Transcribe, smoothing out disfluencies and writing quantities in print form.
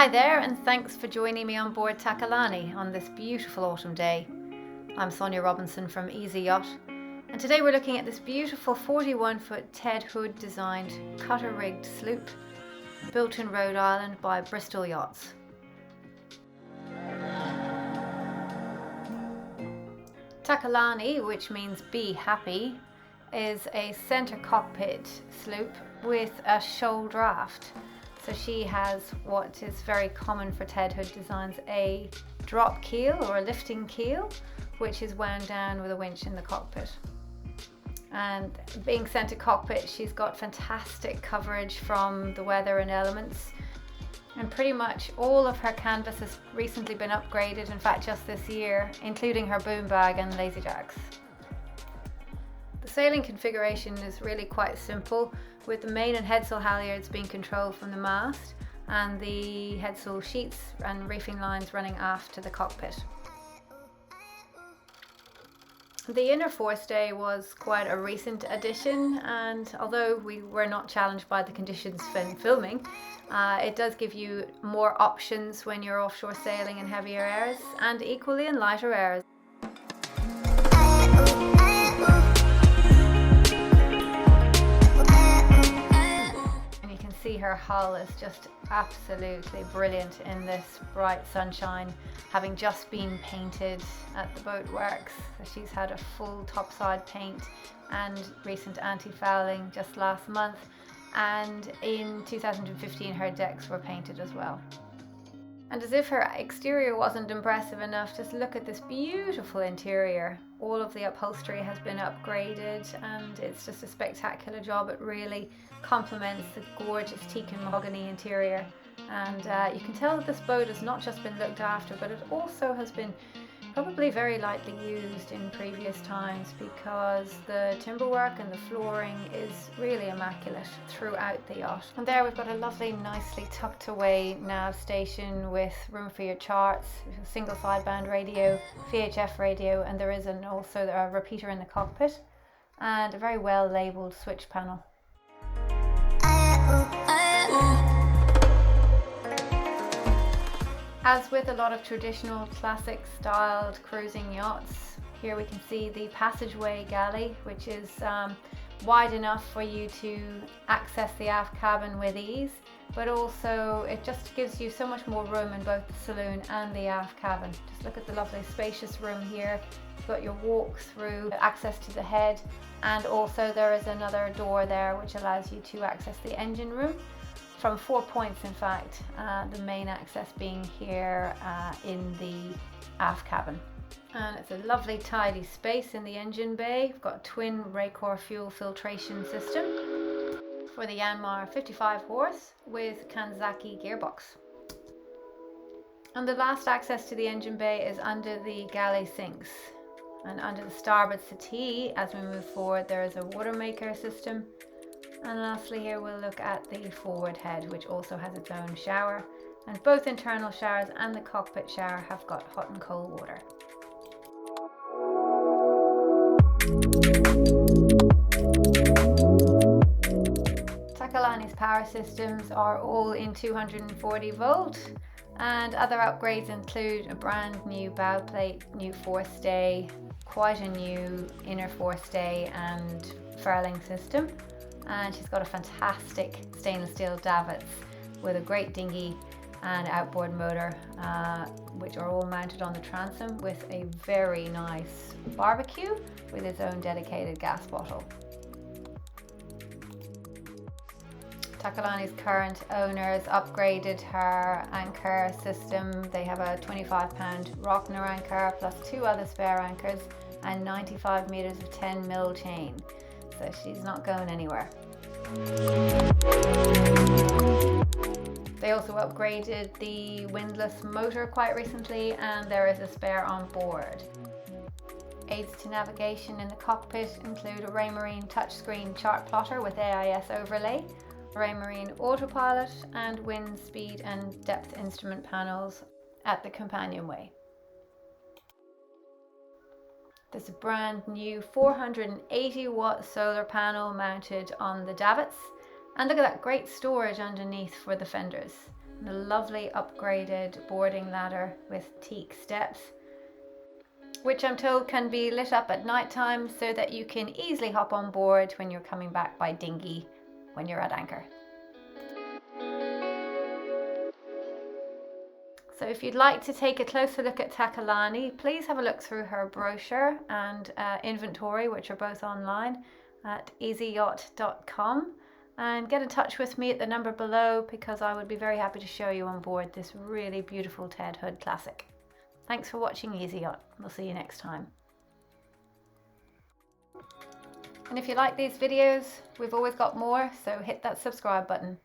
Hi there, and thanks for joining me on board Takalani on this beautiful autumn day. I'm Sonia Robinson from Easy Yacht, and today we're looking at this beautiful 41-foot Ted Hood designed cutter-rigged sloop built in Rhode Island by Bristol Yachts. Takalani, which means be happy, is a centre cockpit sloop with a shoal draft. So she has what is very common for Ted Hood designs, a drop keel or a lifting keel, which is wound down with a winch in the cockpit. And being centre cockpit, she's got fantastic coverage from the weather and elements. And pretty much all of her canvas has recently been upgraded, in fact just this year, including her boom bag and lazy jacks. The sailing configuration is really quite simple, with the main and headsail halyards being controlled from the mast and the headsail sheets and reefing lines running aft to the cockpit. The inner forestay was quite a recent addition, and although we were not challenged by the conditions when filming, it does give you more options when you're offshore sailing in heavier airs and equally in lighter airs. See, her hull is just absolutely brilliant in this bright sunshine, having just been painted at the boat works. So she's had a full topside paint and recent anti-fouling just last month, and in 2015 her decks were painted as well. And as if her exterior wasn't impressive enough, just look at this beautiful interior. All of the upholstery has been upgraded and it's just a spectacular job. It really complements the gorgeous teak and mahogany interior. And you can tell that this boat has not just been looked after, but it also has been probably very lightly used in previous times, because the timberwork and the flooring is really immaculate throughout the yacht. And there we've got a lovely, nicely tucked away nav station with room for your charts, a single sideband radio, VHF radio, and there is also a repeater in the cockpit and a very well labelled switch panel. As with a lot of traditional classic styled cruising yachts, here we can see the passageway galley, which is wide enough for you to access the aft cabin with ease, but also it just gives you so much more room in both the saloon and the aft cabin. Just look at the lovely spacious room here. You've got your walk through access to the head, and also there is another door there which allows you to access the engine room from 4 points, in fact, the main access being here in the aft cabin. And it's a lovely tidy space in the engine bay. We've got a twin Raycor fuel filtration system for the Yanmar 55 horse with Kanzaki gearbox. And the last access to the engine bay is under the galley sinks. And under the starboard settee, as we move forward, there is a water maker system. And lastly here we'll look at the forward head, which also has its own shower, and both internal showers and the cockpit shower have got hot and cold water. Takalani's power systems are all in 240 volt, and other upgrades include a brand new bow plate, new forestay, quite a new inner forestay and furling system. And she's got a fantastic stainless steel davits with a great dinghy and outboard motor, which are all mounted on the transom, with a very nice barbecue with its own dedicated gas bottle. Takalani's current owners upgraded her anchor system. They have a 25-pound Rockner anchor plus 2 other spare anchors and 95 meters of 10mm chain. So she's not going anywhere. They also upgraded the windlass motor quite recently, and there is a spare on board. Aids to navigation in the cockpit include a Raymarine touchscreen chart plotter with AIS overlay, Raymarine autopilot, and wind speed and depth instrument panels at the companionway. There's a brand new 480 watt solar panel mounted on the davits, and look at that great storage underneath for the fenders. and a lovely upgraded boarding ladder with teak steps, which I'm told can be lit up at night time so that you can easily hop on board when you're coming back by dinghy when you're at anchor. So if you'd like to take a closer look at Takalani, please have a look through her brochure and inventory, which are both online at easyyacht.com, and get in touch with me at the number below, because I would be very happy to show you on board this really beautiful Ted Hood Classic. Thanks for watching Easy Yacht. We'll see you next time. And if you like these videos, we've always got more, so hit that subscribe button.